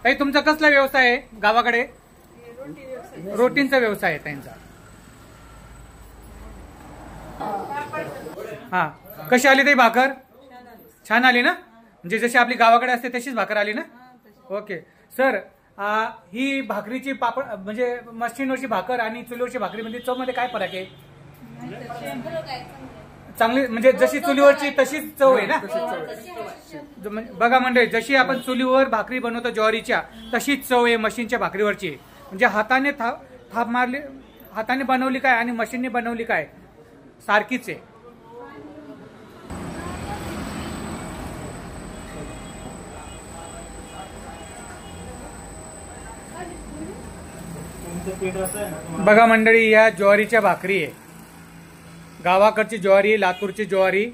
ताई तुमचा कसला व्यवसाय आहे गावाकडे? रोटींचा व्यवसाय आहे त्यांचा. हा, कशी आली ताई भाकर? छान आली ना? म्हणजे जशी आपली गावाकडे असते तशीच भाकर आली ना? ओके सर, ही भाकरीची पापड म्हणजे मशीनवरची भाकर आणि चुलीवरची भाकरीमध्ये चव मध्ये काय फरक आहे? चांगली म्हणजे जशी चुलीवरची तशीच चव आहे ना? बघा मंडळी, जशी आपण चुलीवर भाकरी बनवतो ज्वारीच्या तशीच चव आहे मशीनच्या भाकरीवरची. म्हणजे हाताने थाप मारली, हाताने बनवली काय आणि मशीनने बनवली काय सारखीच आहे. बघा मंडळी, या ज्वारीच्या भाकरी आहे. गावाकडची ज्वारी, लातूरची ज्वारी.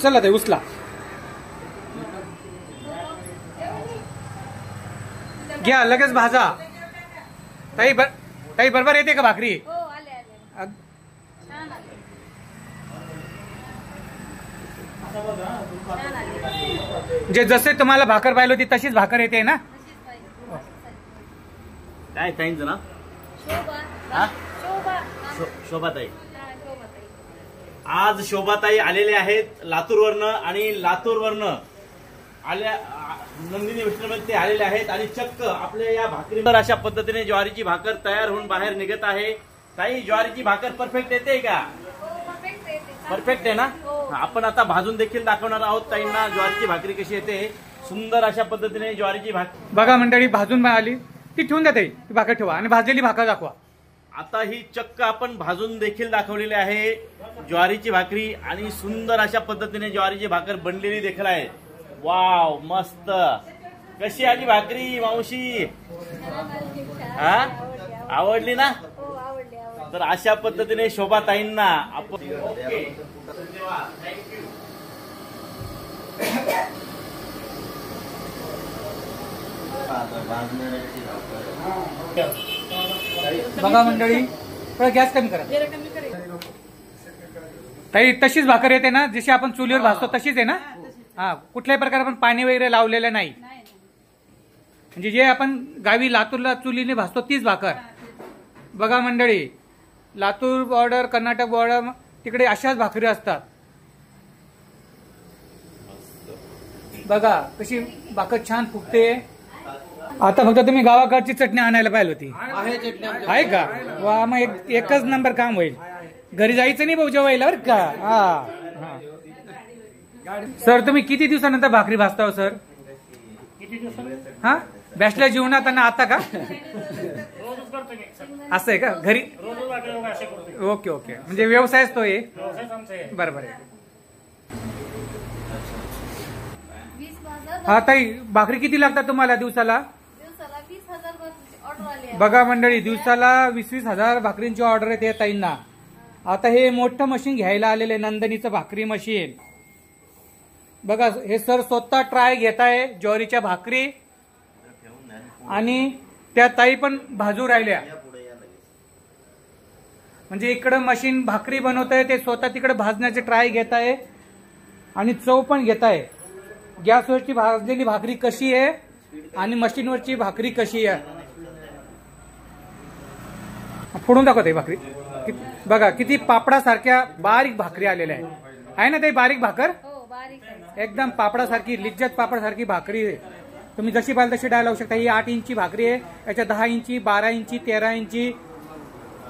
चला ते उचला. घ्या लगेच भाजा. ताई बरोबर येते का भाकरी? जे जसे तुम्हाला भाकर पाहिली होती तशीच भाकर येते ना? काय ताईंचं ना? शोभाताई. आज शोभाताई आलेले आहेत लातूरवरनं आणि लातूरवरनं आल्या नंदिनी विष्णूमध्ये ते आलेले आहेत आणि चक्क आपल्या या भाकरीवर अशा पद्धतीने ज्वारीची भाकर तयार होऊन बाहेर निघत आहे. ताई, ज्वारीची भाकर परफेक्ट येते का? परफेक्ट आहे ना? आपण आता भाजून देखील दाखवणार आहोत ताईंना ज्वारीची भाकरी कशी येते. सुंदर अशा पद्धतीने ज्वारीची भाकरी बघा मंडळी, भाजून आली ती ठेवून द्या ताई, ती भाकर ठेवा आणि भाजलेली भाकर दाखवा. आता ही चक्क आपण भाजून देखील दाखवलेली आहे ज्वारीची भाकरी आणि सुंदर अशा पद्धतीने ज्वारीची भाकर बनलेली देखील आहे. वाव, मस्त. कशी आली भाकरी मावशी? हा, आवडली ना? तर अशा पद्धतीने शोभाताईंना आपण बघा मंडळी, थोडा गॅस कमी करा. ताई तशीच भाकर येते ना जशी आपण चुलीवर भाजतो तशीच आहे ना? हा, कुठल्याही प्रकारे आपण पाणी वगैरे लावलेलं नाही. म्हणजे जे आपण गावी लातूरला चुलीने भाजतो तीच भाकर. बघा मंडळी, लातूर बॉर्डर, कर्नाटक बॉर्डर तिकडे अशाच भाकरी असतात. बघा कशी भाकर छान फुगते. आता फक्त तुम्ही गावाकडची चटणी आणायला पाहिजे होती. आहे का? वा, मग एकच नंबर काम होईल. घरी जायचं नाही भाऊ जेवायला बरं का? हा. सर, तुम्ही किती दिवसानंतर भाकरी भाजता हो सर? हा, बॅचलर जीवनात आणि आता का? असं आहे का? घरी? ओके ओके, म्हणजे व्यवसायच तो आहे. बरोबर आहे. हा ताई, भाकरी किती लागतात तुम्हाला दिवसाला? बघा मंडळी, दिवसाला 20,000 भाकरींची ऑर्डर येते ताईंना. आता हे मोठं मशीन घ्यायला आलेले नंदनीचं भाकरी मशीन. बघा, हे सर स्वतः ट्राय घेत आहे ज्वारीच्या भाकरी आणि त्या ताई पण भाजू राहिल्या. म्हणजे इकडं मशीन भाकरी बनवत आहे, ते स्वतः तिकडे भाजण्याचे ट्राय घेत आहे आणि चव पण घेत आहे. गॅसवरची भाजलेली भाकरी कशी आहे आणि मशीनवरची भाकरी कशी आहे. फोडून दाखवते भाकरी. बघा किती पापडासारख्या बारीक भाकरी आलेल्या आहे ना ते? बारीक भाकर एकदम पापडासारखी, लिज्जत पापडासारखी भाकरी आहे. तुम्ही जशी पाहिजे तशी डाळ लावू शकता. ही 8 इंची भाकरी आहे, याच्या 10 इंची, 12 इंची, 13 इंची.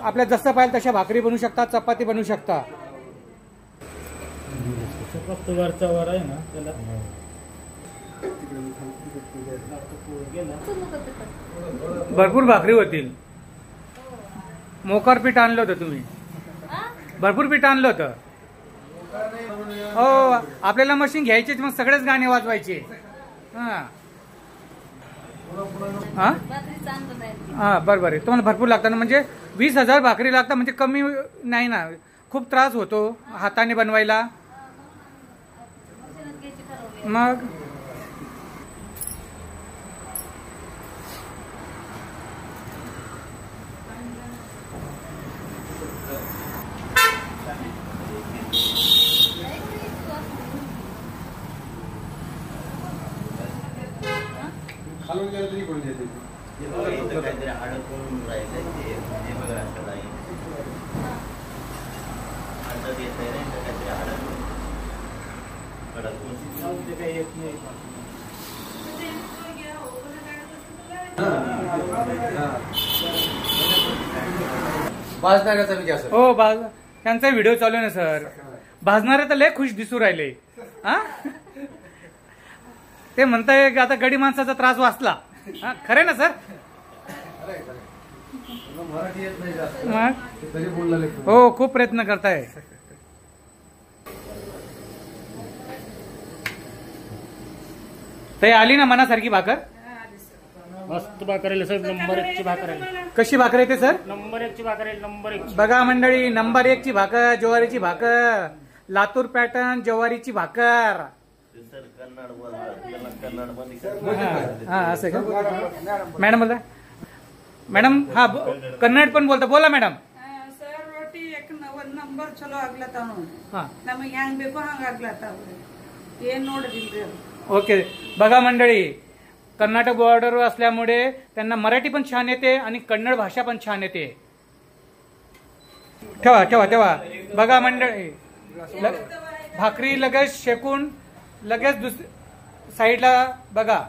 आपल्या जसं पाहिजे तशा भाकरी बनवू शकता, चपाती बनवू शकता. वरचा वर आहे ना त्याला. भरपूर भाकरी होतील. मोकार पीठ आणलं होतं तुम्ही? भरपूर पीठ आणलं होतं. हो, आपल्याला मशीन घ्यायचे मग सगळेच गाणे वाजवायचे. हा बरोबर आहे. तुम्हाला भरपूर लागतात ना, म्हणजे 20,000 भाकरी लागतात म्हणजे कमी नाही ना. खूप त्रास होतो हाताने बनवायला. मग खालून गेलं तरी कोणी येते काहीतरी अडकून राहिलंय ते बघा असं नाही अंदाज येत नाही रे काहीतरी अडकून ते काही येत नाही. भाजणाऱ्याचा विचार सर हो त्यांचा व्हिडिओ चालू आहे ना सर. भाजणारे तर लय खुश दिसू राहिले. हा ते म्हणताय की आता गडी माणसाचा त्रास वाचला. हा खरे ना सर. मराठी येत नाही जास्त मग तरी बोलला हो खूप प्रयत्न करताय. ते आली ना मनासारखी भाकर. मस्त भाकर आहे सर. नंबर 1 ची भाकर आहे. कशी भाकर येते सर. नंबर 1 ची भाकर आहे. नंबर 1 ची. बघा मंडळी नंबर 1 ची भाकर ज्वारीची भाकर लातूर पॅटर्न ज्वारीची भाकर. सर कन्नड हा असं का मॅडम बोला. मॅडम हा कन्नड पण बोलता. बोला मॅडम. ಸರ್ ರೋಟಿ ನಂಬರ್ ಚಲೋ ಆಗ್ಲತ್ತಾವ हा ನಮಗೆ ಹೆಂಗ್ ಬೇಕೋ ಹಂಗ ಆಗ್ಲತ್ತಾವ್ರಿ ಏನ್ ನೋಡಿದಿಲ್ರಿ ಅದು ओके. बघा मंडळी कर्नाटक बॉर्डरवर असल्यामुळे त्यांना मराठी पण छान येते आणि कन्नड भाषा पण छान येते. ठेवा ठेवा ठेवा. बघा मंडळी भाकरी लगेच शेकून लगेच साईडला बघा.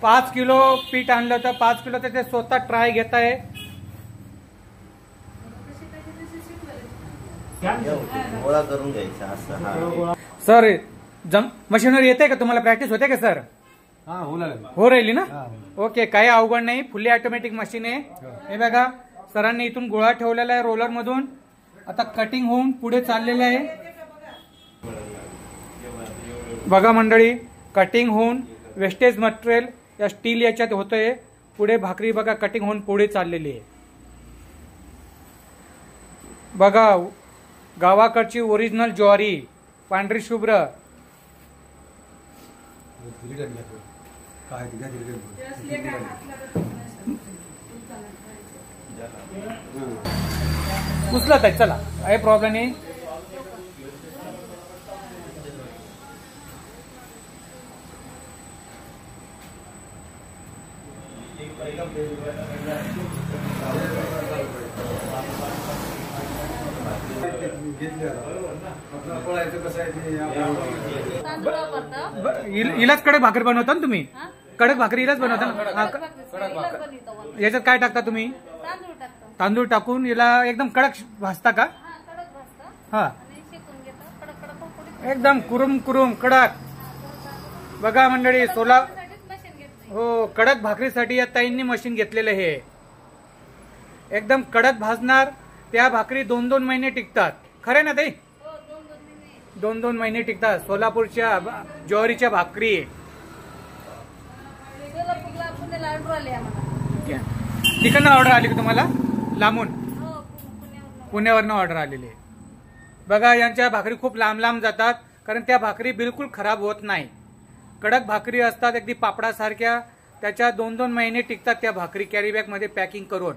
5 किलो पीठ आणलं तर 5 किलो तर ते स्वतः ट्राय घेत आहे. गोळा करून घ्यायचा असं हा सर मशीनवर येते का तुम्हाला प्रॅक्टिस होते का सर. हा होणार हो राहिली ना. ओके काही अवघड नाही. फुल्ली ऑटोमॅटिक मशीन आहे. हे बघा सरांनी इथून गोळा ठेवलेला आहे रोलर मधून. आता कटिंग होऊन पुढे चाललेलं आहे. बघा मंडळी कटिंग होऊन वेस्टेज मटेरियल या स्टील याच्यात होतंय. पुढे भाकरी बघा कटिंग होऊन पुढे चाललेली आहे. बघा गावाकडची ओरिजिनल ज्वारी पांढरी शुभ्र. काय उचलत आहे चला काही प्रॉब्लेम नाही. इलाच कडक भाकरी बनवता ना तुम्ही. कडक भाकरी इलाच बनवता ना. याच्यात काय टाकता तुम्ही. तांदूळ टाकून याला एकदम कडक भाजता का. हा एकदम कुरुम कुरुम कडक. बघा मंडळी हो कडक भाकरीसाठी या ताईंनी मशीन घेतलेलं हे. एकदम कडक भाजणार. त्या भाकरी 2-2 महिने टिकतात. खरे ना ताई. 2-2 महिने टिकतात. सोलापूरच्या ज्वारीच्या भाकरी. तिकडनं ऑर्डर आली का तुम्हाला लांबून. पुण्यावरनं ऑर्डर आलेली आहे. बघा यांच्या भाकरी खूप लांब लांब जातात कारण त्या भाकरी बिलकुल खराब होत नाही. कडक भाकरी असतात अगदी पापडासारख्या. त्याच्या 2-2 महिने टिकतात त्या भाकरी कॅरी बॅग मध्ये पॅकिंग करून.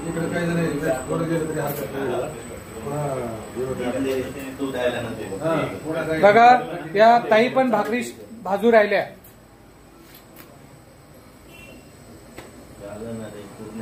इकडे काही नाही गेलं तरी हरकत नाही. बघा या ताई पण भाकरी भाजू राहिल्या. पूर्ण